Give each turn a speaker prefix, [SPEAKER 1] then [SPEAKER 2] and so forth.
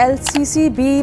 [SPEAKER 1] LCCB